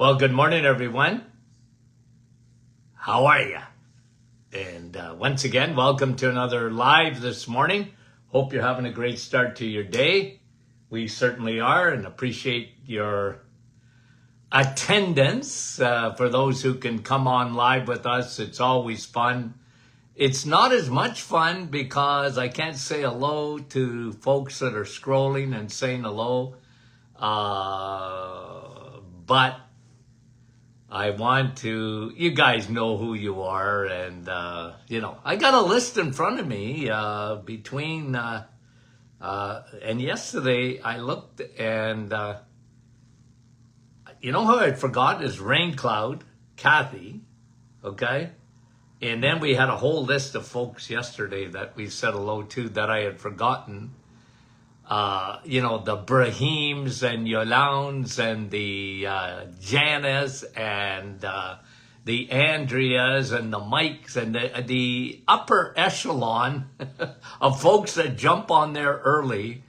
Well, good morning, everyone. How are you? And once again, welcome to another live this morning. Hope you're having a great start to your day. We certainly are, and appreciate your attendance. For those who can come on live with us, it's always fun. It's not as much fun because I can't say hello to folks that are scrolling and saying hello. But I want to, you guys know who you are, and, I got a list in front of me and yesterday I looked and, who I forgot is Rain Cloud, Kathy, okay? And then we had a whole list of folks yesterday that we said hello to that I had forgotten. The Brahims and Yolans and the Janice and the Andreas and the Mikes and the upper echelon of folks that jump on there early.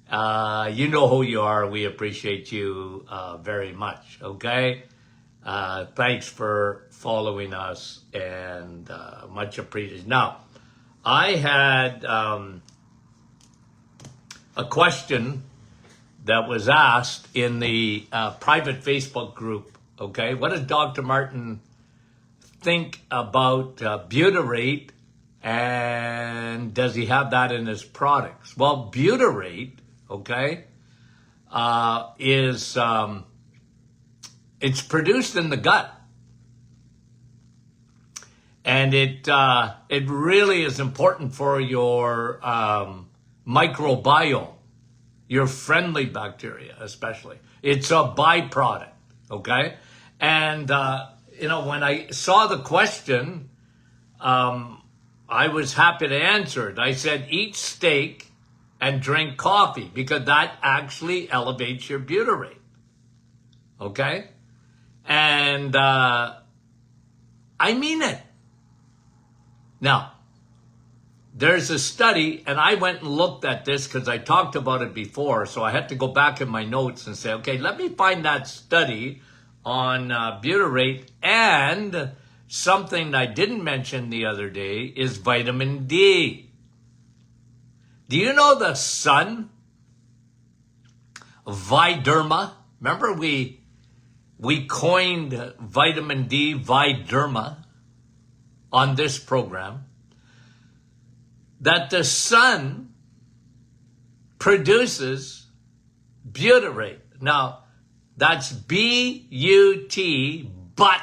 You know who you are. We appreciate you very much, okay? Thanks for following us and much appreciated. Now, I had a question that was asked in the private Facebook group, okay? What does Dr. Martin think about butyrate, and does he have that in his products? Well, butyrate, okay, is it's produced in the gut. And it really is important for your microbiome, your friendly bacteria especially. It's a byproduct, okay? And, when I saw the question, I was happy to answer it. I said, eat steak and drink coffee because that actually elevates your butyrate, okay? And I mean it. Now, there's a study, and I went and looked at this because I talked about it before, so I had to go back in my notes and say, okay, let me find that study on butyrate. And something I didn't mention the other day is vitamin D. Do you know the sun? Viderma. Remember we coined vitamin D, Viderma, on this program. That the sun produces butyrate. Now, that's B-U-T, but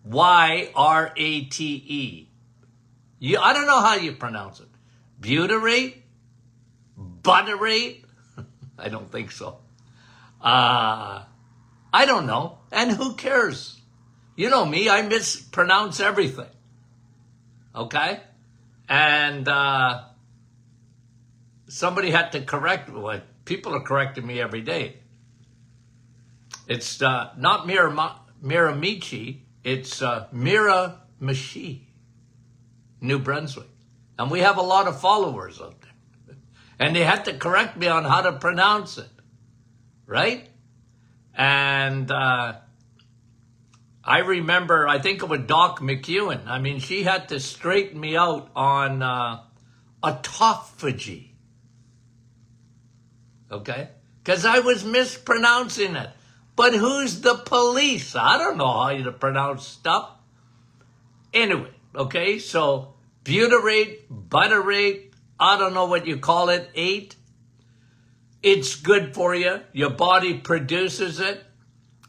Y-R-A-T-E. I don't know how you pronounce it. Butyrate? Butterate? I don't think so. I don't know. And who cares? You know me, I mispronounce everything. Okay? And somebody had to correct me. People are correcting me every day. It's not Miramichi, it's Miramichi, New Brunswick. And we have a lot of followers out there. And they had to correct me on how to pronounce it. Right? And I remember, I think it was Doc McEwen. I mean, she had to straighten me out on autophagy. Okay? Because I was mispronouncing it. But who's the police? I don't know how to pronounce stuff. Anyway, okay, so butyrate, butyrate, I don't know what you call it, 8. It's good for you. Your body produces it.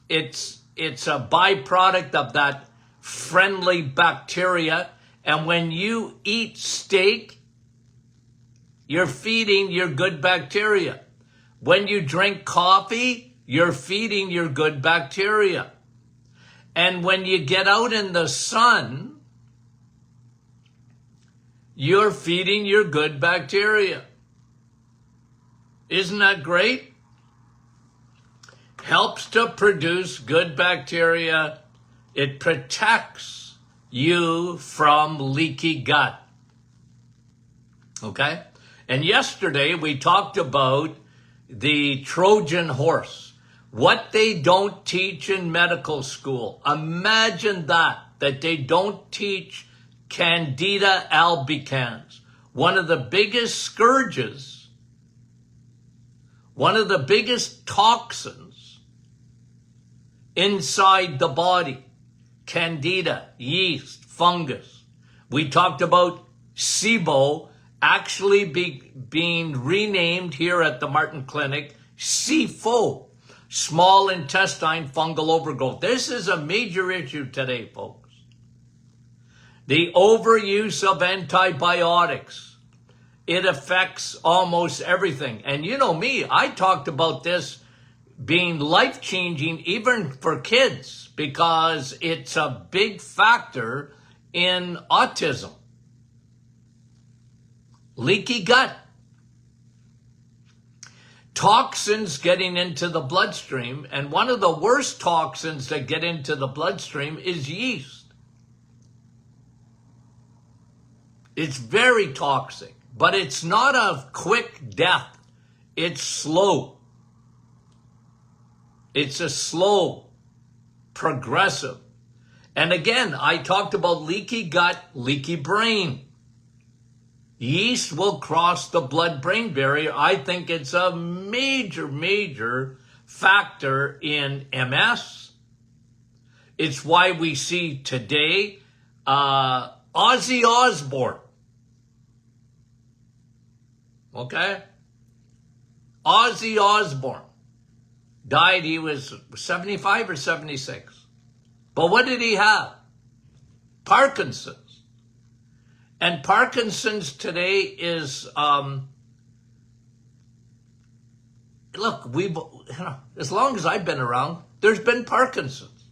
It's a byproduct of that friendly bacteria. And when you eat steak, you're feeding your good bacteria. When you drink coffee, you're feeding your good bacteria. And when you get out in the sun, you're feeding your good bacteria. Isn't that great? Helps to produce good bacteria. It protects you from leaky gut. Okay? And yesterday we talked about the Trojan horse. What they don't teach in medical school. Imagine that they don't teach Candida albicans, one of the biggest scourges, one of the biggest toxins inside the body. Candida, yeast, fungus. We talked about SIBO actually being renamed here at the Martin Clinic, SIFO, small intestine fungal overgrowth. This is a major issue today, folks. The overuse of antibiotics. It affects almost everything. And you know me, I talked about this being life-changing even for kids because it's a big factor in autism. Leaky gut. Toxins getting into the bloodstream, and one of the worst toxins that get into the bloodstream is yeast. It's very toxic, but it's not a quick death. It's slow. It's a slow, progressive. And again, I talked about leaky gut, leaky brain. Yeast will cross the blood-brain barrier. I think it's a major, major factor in MS. It's why we see today Ozzy Osbourne. Okay? Ozzy Osbourne died, he was 75 or 76. But what did he have? Parkinson's. And Parkinson's today is, look, as long as I've been around, there's been Parkinson's.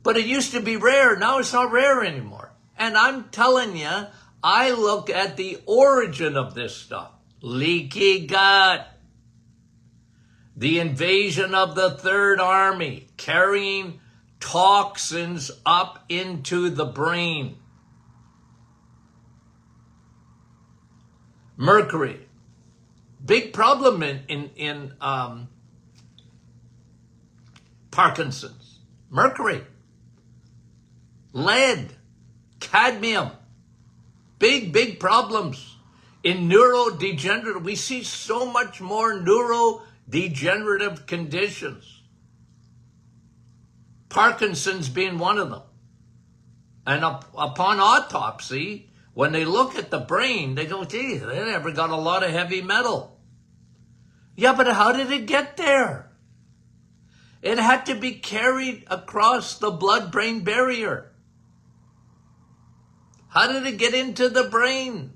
But it used to be rare. Now it's not rare anymore. And I'm telling you, I look at the origin of this stuff. Leaky gut. The invasion of the Third Army, carrying toxins up into the brain. Mercury, big problem in Parkinson's. Mercury, lead, cadmium, big problems in neurodegenerative. We see so much more neurodegenerative conditions. Parkinson's being one of them. And upon autopsy, when they look at the brain, they go, gee, they never got a lot of heavy metal. Yeah, but how did it get there? It had to be carried across the blood-brain barrier. How did it get into the brain?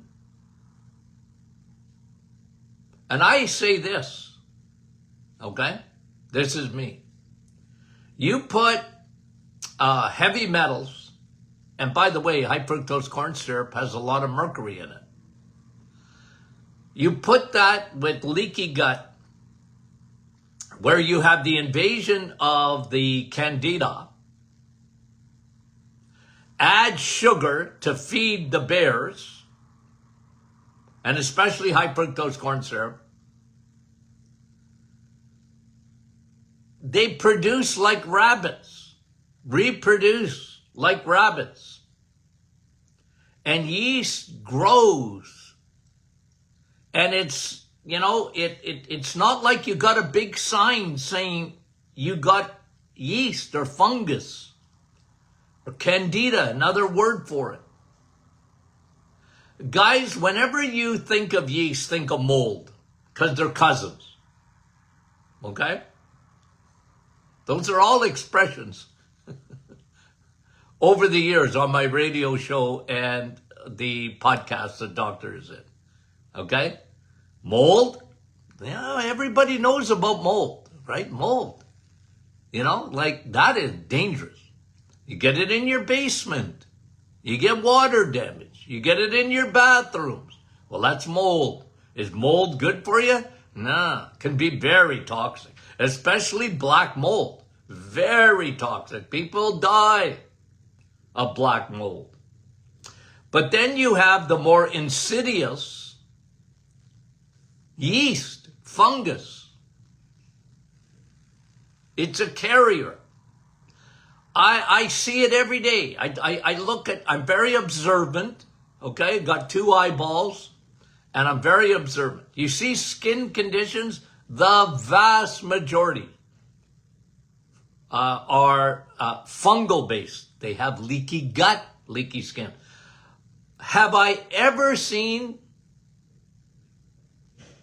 And I say this, okay? This is me. You put heavy metals, and by the way, high fructose corn syrup has a lot of mercury in it. You put that with leaky gut, where you have the invasion of the Candida, add sugar to feed the bears, and especially high fructose corn syrup, they produce like rabbits, reproduce like rabbits. And yeast grows. And it's, it's not like you got a big sign saying you got yeast or fungus or candida, another word for it. Guys, whenever you think of yeast, think of mold, because they're cousins. Okay? Those are all expressions over the years on my radio show and the podcast that Doctor is in. Okay? Mold? Yeah, everybody knows about mold, right? Mold. Like that is dangerous. You get it in your basement. You get water damage. You get it in your bathrooms. Well, that's mold. Is mold good for you? Nah, can be very toxic. Especially black mold. Very toxic. People die of black mold. But then you have the more insidious yeast, fungus. It's a carrier. I see it every day. I look at, I'm very observant, okay? Got two eyeballs, and I'm very observant. You see skin conditions, the vast majority are fungal based. They have leaky gut, leaky skin. Have I ever seen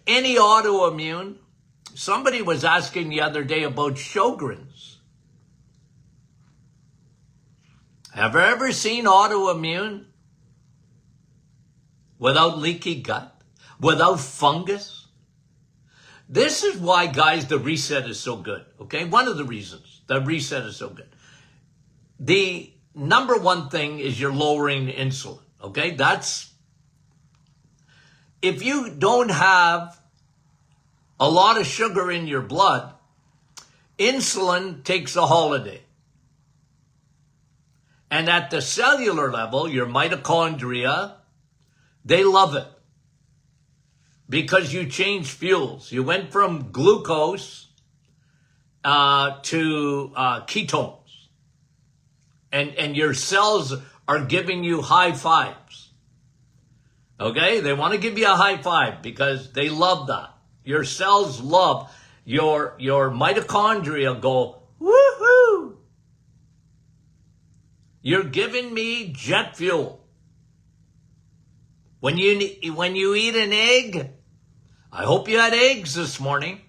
any autoimmune? Somebody was asking the other day about Sjogren's. Have I ever seen autoimmune without leaky gut, without fungus? This is why, guys, the reset is so good, okay? One of the reasons the reset is so good. The number one thing is you're lowering insulin, okay? If you don't have a lot of sugar in your blood, insulin takes a holiday. And at the cellular level, your mitochondria, they love it. Because you change fuels. You went from glucose to ketones. And your cells are giving you high fives. Okay? They want to give you a high five because they love that. Your cells love, your mitochondria go, woohoo! You're giving me jet fuel. When you eat an egg, I hope you had eggs this morning.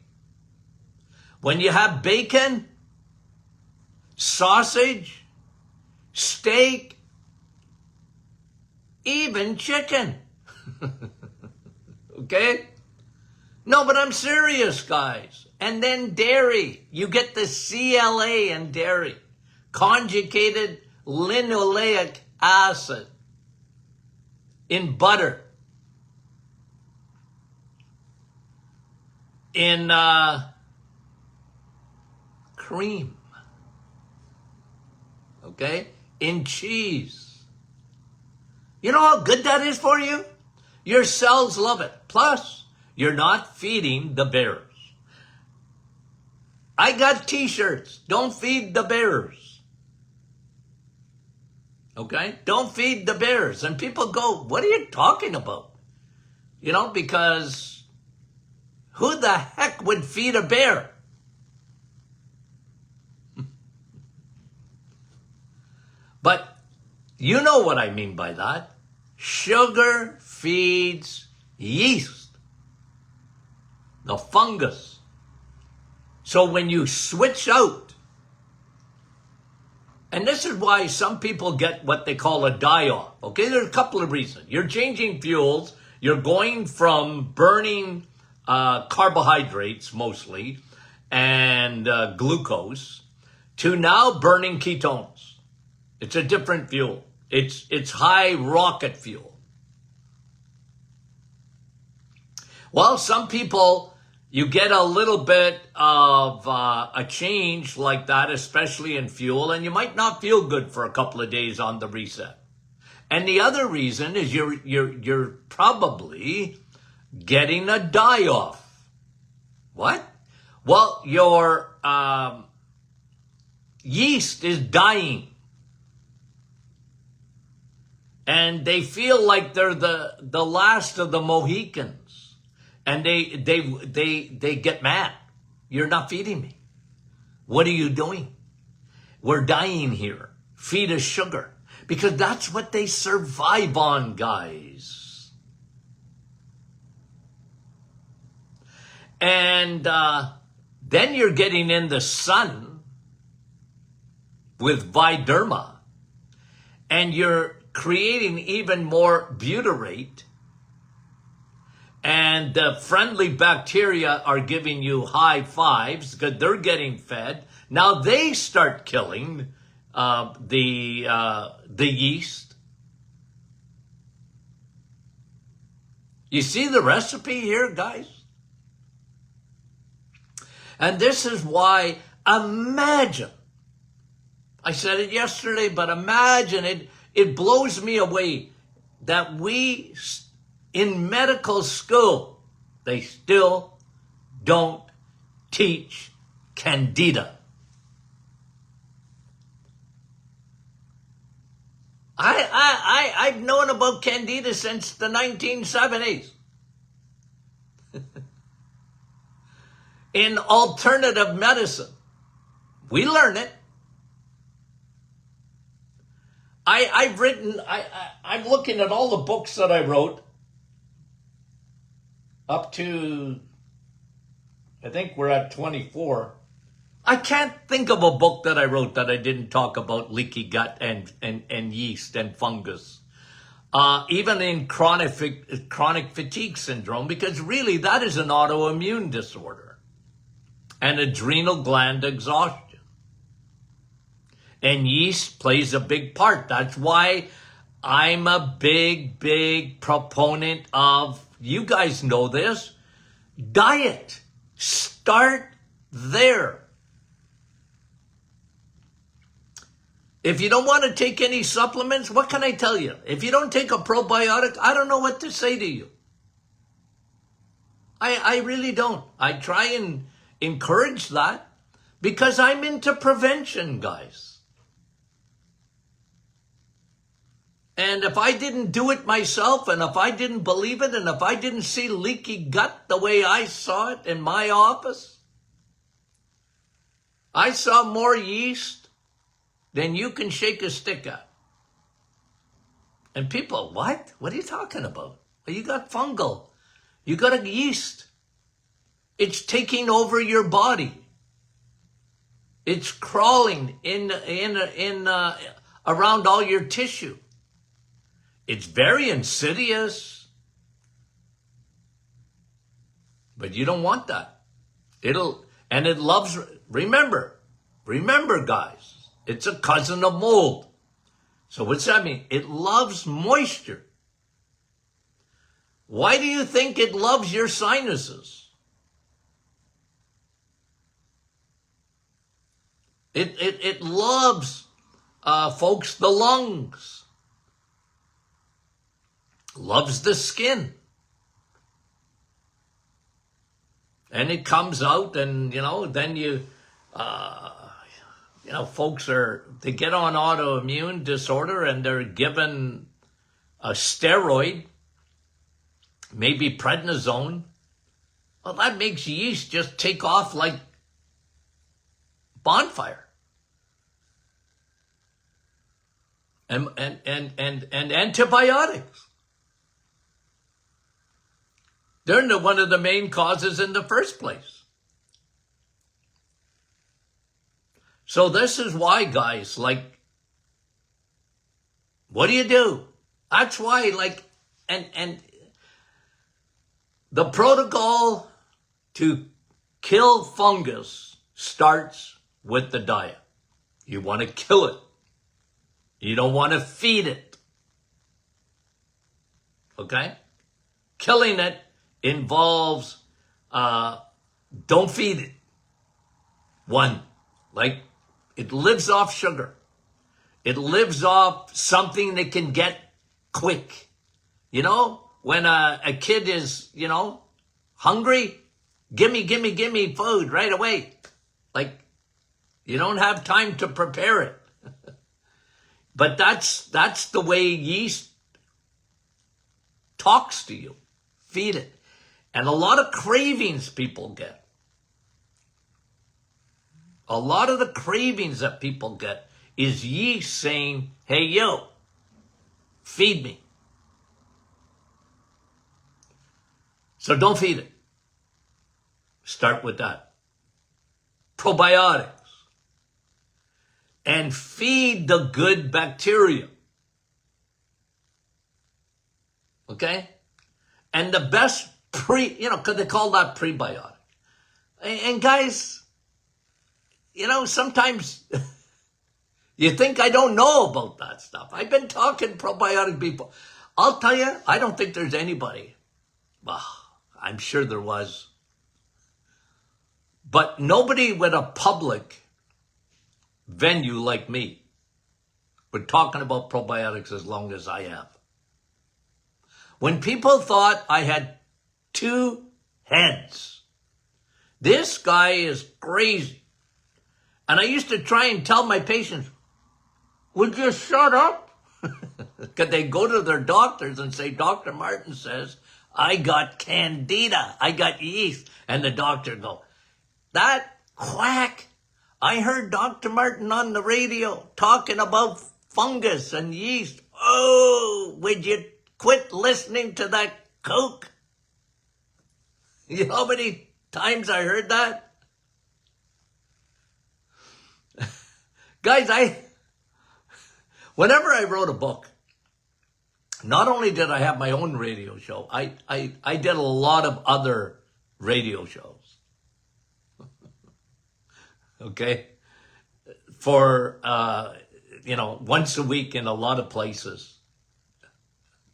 When you have bacon, sausage, steak, even chicken. Okay? No, but I'm serious, guys. And then dairy. You get the CLA in dairy. Conjugated linoleic acid. In butter. In cream. Okay? In cheese. You know how good that is for you? Your cells love it. Plus, you're not feeding the bears. I got t-shirts. Don't feed the bears. Okay? Don't feed the bears. And people go, what are you talking about? You know, because who the heck would feed a bear? But you know what I mean by that. Sugar feeds yeast, the fungus. So when you switch out, and this is why some people get what they call a die-off. Okay, there's a couple of reasons. You're changing fuels. You're going from burning carbohydrates mostly and glucose to now burning ketones. It's a different fuel. It's high rocket fuel. Well, some people, you get a little bit of a change like that, especially in fuel, and you might not feel good for a couple of days on the reset. And the other reason is you're probably getting a die-off. What? Well, your yeast is dying. And they feel like they're the last of the Mohicans. And they get mad. You're not feeding me. What are you doing? We're dying here. Feed us sugar. Because that's what they survive on, guys. And then you're getting in the sun with Viderma. And you're creating even more butyrate. And the friendly bacteria are giving you high fives because they're getting fed. Now they start killing the yeast. You see the recipe here, guys? And this is why, imagine, I said it yesterday, but imagine it blows me away that we, in medical school, they still don't teach Candida. about Candida since the 1970s. In alternative medicine, we learn it. I'm looking at all the books that I wrote up to, I think we're at 24. I can't think of a book that I wrote that I didn't talk about leaky gut and yeast and fungus. Even in chronic fatigue syndrome, because really that is an autoimmune disorder and adrenal gland exhaustion. And yeast plays a big part. That's why I'm a big proponent of, you guys know this, diet. Start there. If you don't want to take any supplements, what can I tell you? If you don't take a probiotic, I don't know what to say to you. I really don't. I try and encourage that because I'm into prevention, guys. And if I didn't do it myself, and if I didn't believe it, and if I didn't see leaky gut the way I saw it in my office, I saw more yeast than you can shake a stick at. And people, what? What are you talking about? Well, you got fungal. You got a yeast. It's taking over your body. It's crawling around all your tissue. It's very insidious. But you don't want that. It loves, remember guys, it's a cousin of mold. So what's that mean? It loves moisture. Why do you think it loves your sinuses? It loves, folks, the lungs. Loves the skin. And it comes out and, then folks they get on autoimmune disorder and they're given a steroid, maybe prednisone. Well, that makes yeast just take off like bonfire. And antibiotics. They're one of the main causes in the first place. So this is why, guys, what do? That's why, and the protocol to kill fungus starts with the diet. You want to kill it. You don't want to feed it. Okay? Killing it involves, don't feed it. One, it lives off sugar. It lives off something that can get quick. When a kid is, hungry, gimme food right away. You don't have time to prepare it. But that's the way yeast talks to you. Feed it. And a lot of cravings people get. A lot of the cravings that people get is yeast saying, hey, yo, feed me. So don't feed it. Start with that. Probiotics. And feed the good bacteria. Okay? And the best because they call that prebiotic. And guys, sometimes you think I don't know about that stuff. I've been talking probiotic people. I'll tell you, I don't think there's anybody. Well, I'm sure there was. But nobody with a public venue like me. We're talking about probiotics as long as I have. When people thought I had 2 heads, this guy is crazy. And I used to try and tell my patients, would you shut up? Because they go to their doctors and say, Dr. Martin says, I got Candida, I got yeast. And the doctor go, that quack, I heard Dr. Martin on the radio talking about fungus and yeast. Oh, would you quit listening to that kook? You know how many times I heard that? Guys, whenever I wrote a book, not only did I have my own radio show, I did a lot of other radio shows. Okay? For, once a week in a lot of places.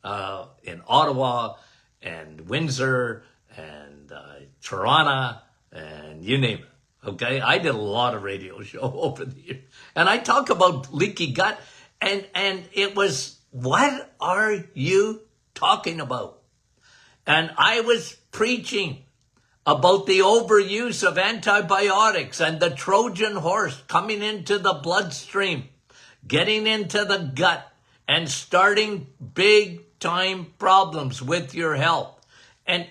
In Ottawa and Windsor and Toronto and you name it. Okay? I did a lot of radio show over the years. And I talk about leaky gut and it was, what are you talking about? And I was preaching about the overuse of antibiotics and the Trojan horse coming into the bloodstream, getting into the gut, and starting big time problems with your health. And,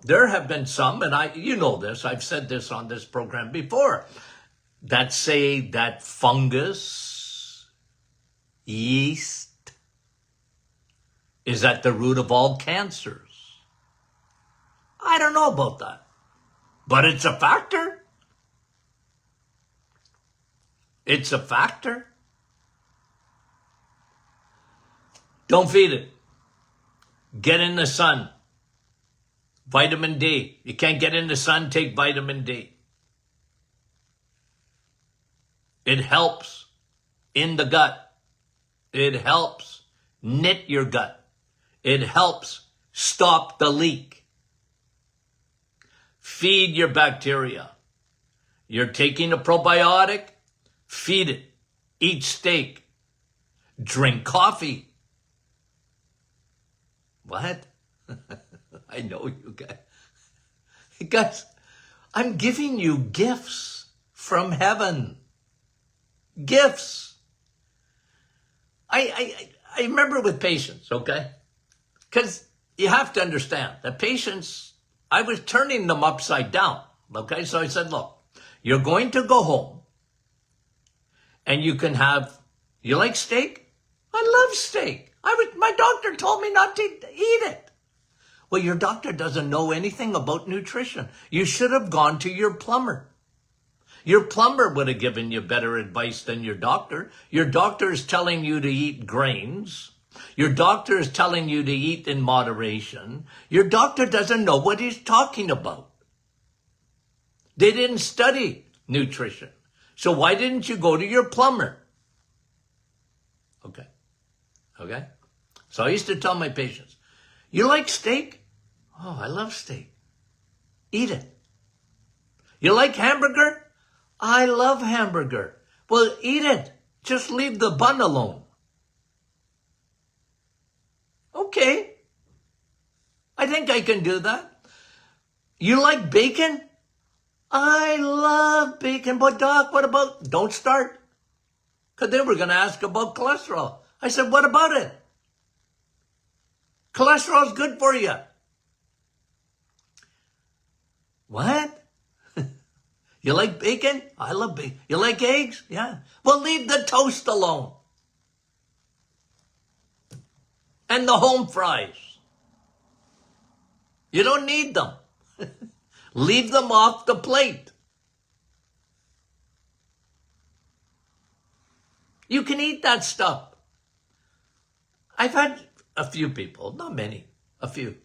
there have been some, and you know this, I've said this on this program before, that say that fungus, yeast, is at the root of all cancers. I don't know about that, but it's a factor. It's a factor. Don't feed it. Get in the sun. Vitamin D. You can't get in the sun, take vitamin D. It helps in the gut. It helps knit your gut. It helps stop the leak. Feed your bacteria. You're taking a probiotic, feed it. Eat steak. Drink coffee. What? I know you guys. Guys, I'm giving you gifts from heaven. Gifts. I remember with patients, okay? Because you have to understand, the patients, I was turning them upside down, okay? So I said, look, you're going to go home and you can have, you like steak? I love steak. My doctor told me not to eat it. Well, your doctor doesn't know anything about nutrition. You should have gone to your plumber. Your plumber would have given you better advice than your doctor. Your doctor is telling you to eat grains. Your doctor is telling you to eat in moderation. Your doctor doesn't know what he's talking about. They didn't study nutrition. So why didn't you go to your plumber? Okay. So I used to tell my patients, you like steak? Oh, I love steak. Eat it. You like hamburger? I love hamburger. Well, eat it. Just leave the bun alone. Okay. I think I can do that. You like bacon? I love bacon. But doc, what about, don't start. Because they were going to ask about cholesterol. I said, what about it? Cholesterol is good for you. What? You like bacon? I love bacon. You like eggs? Yeah. Well, leave the toast alone. And the home fries. You don't need them. Leave them off the plate. You can eat that stuff. I've had a few people, not many, a few.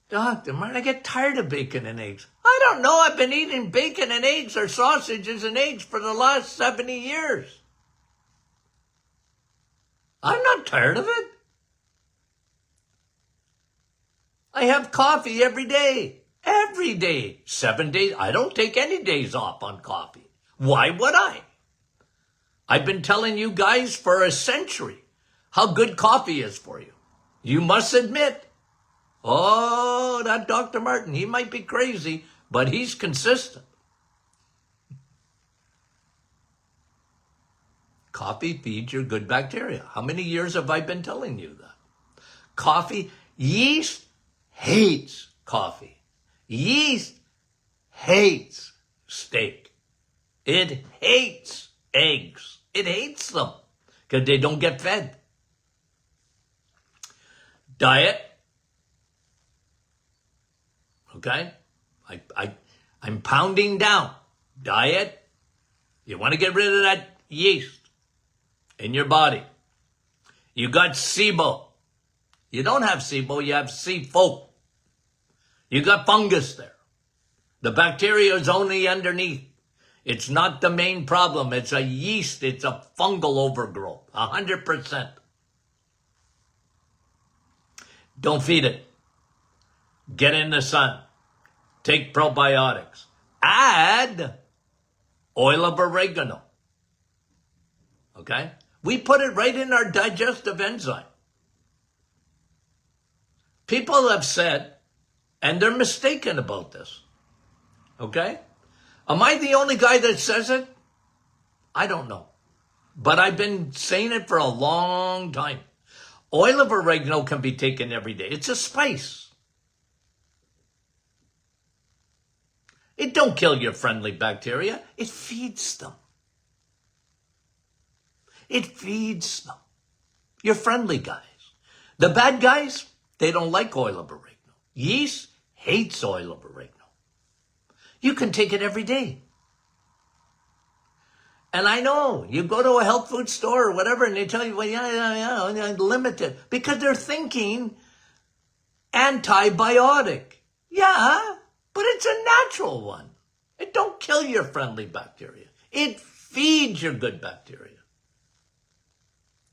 Doctor Martin, I get tired of bacon and eggs. I don't know. I've been eating bacon and eggs or sausages and eggs for the last 70 years. I'm not tired of it. I have coffee every day. Every day. 7 days. I don't take any days off on coffee. Why would I? I've been telling you guys for a century how good coffee is for you. You must admit, oh, that Dr. Martin, he might be crazy, but he's consistent. Coffee feeds your good bacteria. How many years have I been telling you that? Coffee, yeast hates coffee. Yeast hates steak. It hates eggs. It hates them because they don't get fed. Diet. Okay? I'm pounding down. Diet. You want to get rid of that yeast in your body. You got SIBO. You don't have SIBO, you have SIFO. You got fungus there. The bacteria is only underneath. It's not the main problem. It's a yeast. It's a fungal overgrowth. 100%. Don't feed it. Get in the sun. Take probiotics. Add oil of oregano. Okay? We put it right in our digestive enzyme. People have said, and they're mistaken about this. Okay? Am I the only guy that says it? I don't know. But I've been saying it for a long time. Oil of oregano can be taken every day. It's a spice. It don't kill your friendly bacteria. It feeds them. It feeds them. Your friendly guys. The bad guys, they don't like oil of oregano. Yeast hates oil of oregano. You can take it every day. And I know, you go to a health food store or whatever, and they tell you, well, yeah, limited. Because they're thinking antibiotic. Yeah, but it's a natural one. It don't kill your friendly bacteria. It feeds your good bacteria.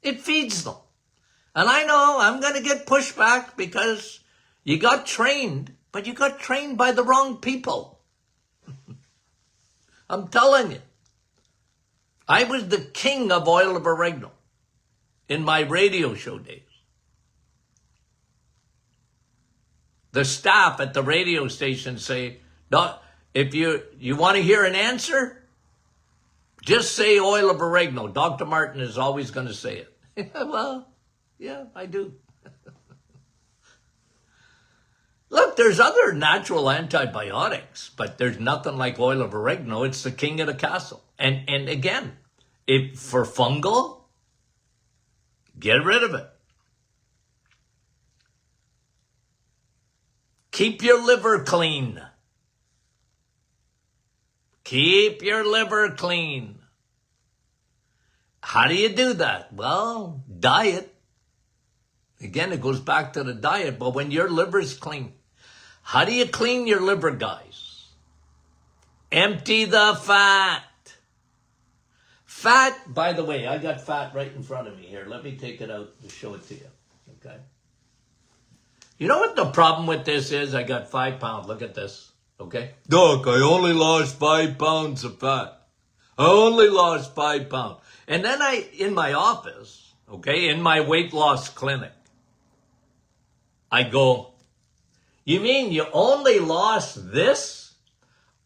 It feeds them. And I know I'm going to get pushback because you got trained, but you got trained by the wrong people. I'm telling you. I was the king of oil of oregano in my radio show days. The staff at the radio station say, if you want to hear an answer, just say oil of oregano. Dr. Martin is always going to say it. Well, yeah, I do. Look, there's other natural antibiotics, but there's nothing like oil of oregano. It's the king of the castle. And again, if for fungal, get rid of it. Keep your liver clean. Keep your liver clean. How do you do that? Well, diet. Again, it goes back to the diet, but when your liver's clean, how do you clean your liver, guys? Empty the fat. Fat, by the way, I got fat right in front of me here. Let me take it out to show it to you. Okay. You know what the problem with this is? I got 5 pounds. Look at this. Okay. Doc, I only lost 5 pounds of fat. I only lost 5 pounds. And then in my office, okay, in my weight loss clinic, I go, you mean you only lost this?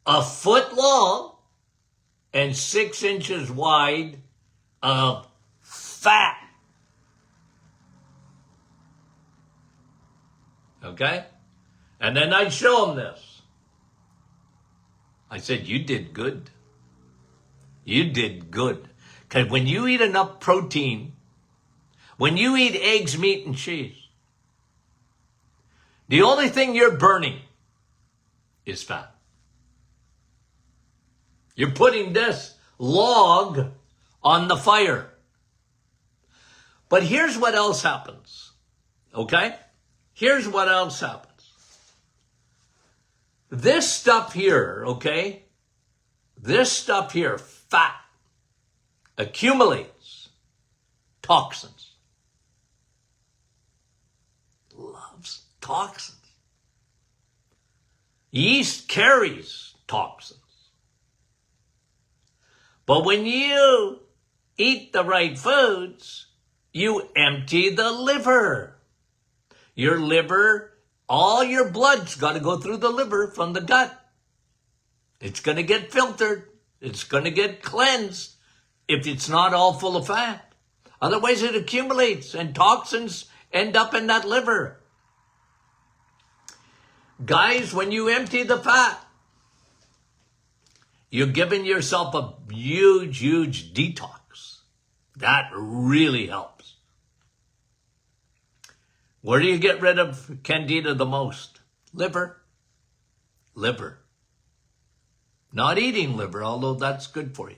A foot long and 6 inches wide of fat. Okay? And then I'd show them this. I said, you did good. You did good. Because when you eat enough protein, when you eat eggs, meat, and cheese, the only thing you're burning is fat. You're putting this log on the fire. But here's what else happens. Okay? Here's what else happens. This stuff here, okay? This stuff here, fat, accumulates toxins. Loves toxins. Yeast carries toxins. But when you eat the right foods, you empty the liver. Your liver, all your blood's got to go through the liver from the gut. It's going to get filtered. It's going to get cleansed. if it's not all full of fat. Otherwise it accumulates and toxins end up in that liver. Guys, when you empty the fat, you're giving yourself a huge, huge detox. That really helps. Where do you get rid of Candida the most? Liver. Liver. Not eating liver, although that's good for you.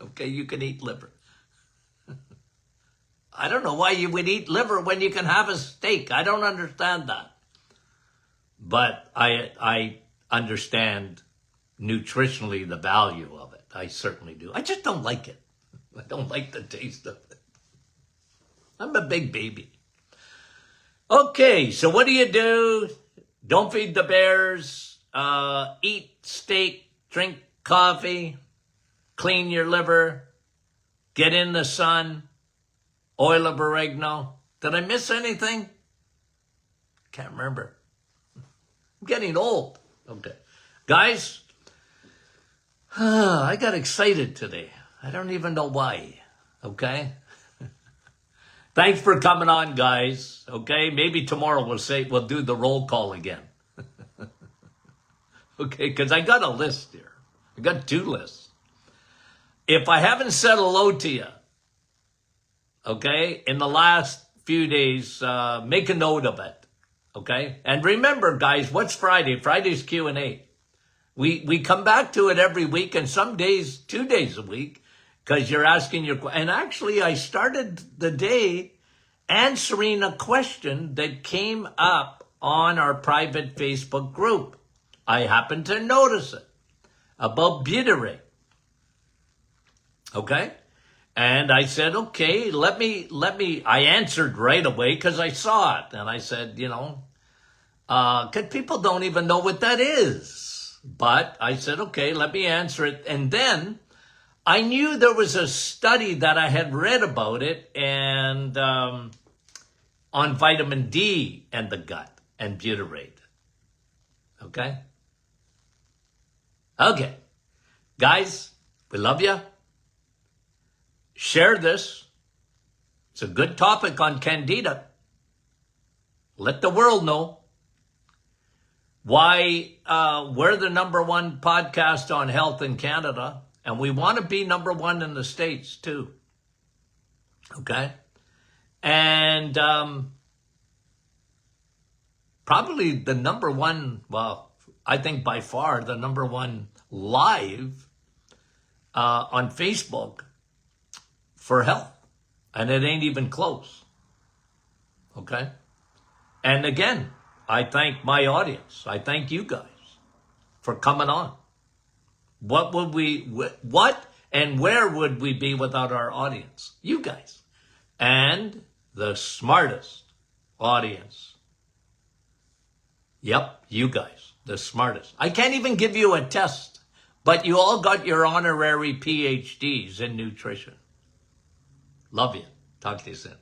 Okay, you can eat liver. I don't know why you would eat liver when you can have a steak. I don't understand that. But I understand nutritionally the value of it. I certainly do. I just don't like it. I don't like the taste of it. I'm a big baby. Okay, so what do? Don't feed the bears. Eat steak, drink coffee, clean your liver, get in the sun, oil of oregano. Did I miss anything? Can't remember. I'm getting old. Okay. Guys, I got excited today. I don't even know why. Okay? Thanks for coming on, guys. Okay? Maybe tomorrow we'll do the roll call again. Okay? Because I got a list here. I got 2 lists. If I haven't said hello to you, okay, in the last few days, make a note of it. Okay? And remember, guys, what's Friday? Friday's Q&A. We come back to it every week, and some days, 2 days a week, because you're asking and actually I started the day answering a question that came up on our private Facebook group. I happened to notice it about butyrate. Okay? And I said, okay, let me, I answered right away because I saw it. And I said, because people don't even know what that is. But I said, okay, let me answer it. And then I knew there was a study that I had read about it and on vitamin D and the gut and butyrate. Okay? Okay. Guys, we love you. Share this. It's a good topic on Candida. Let the world know why we're the #1 podcast on health in Canada, and we want to be #1 in the States too. Okay? And probably the #1, well, I think by far the #1 live on Facebook for health. And it ain't even close. Okay? And again, I thank my audience. I thank you guys for coming on. What and where would we be without our audience? You guys. And the smartest audience. Yep, you guys. The smartest. I can't even give you a test, but you all got your honorary PhDs in nutrition. Love you. Talk to you soon.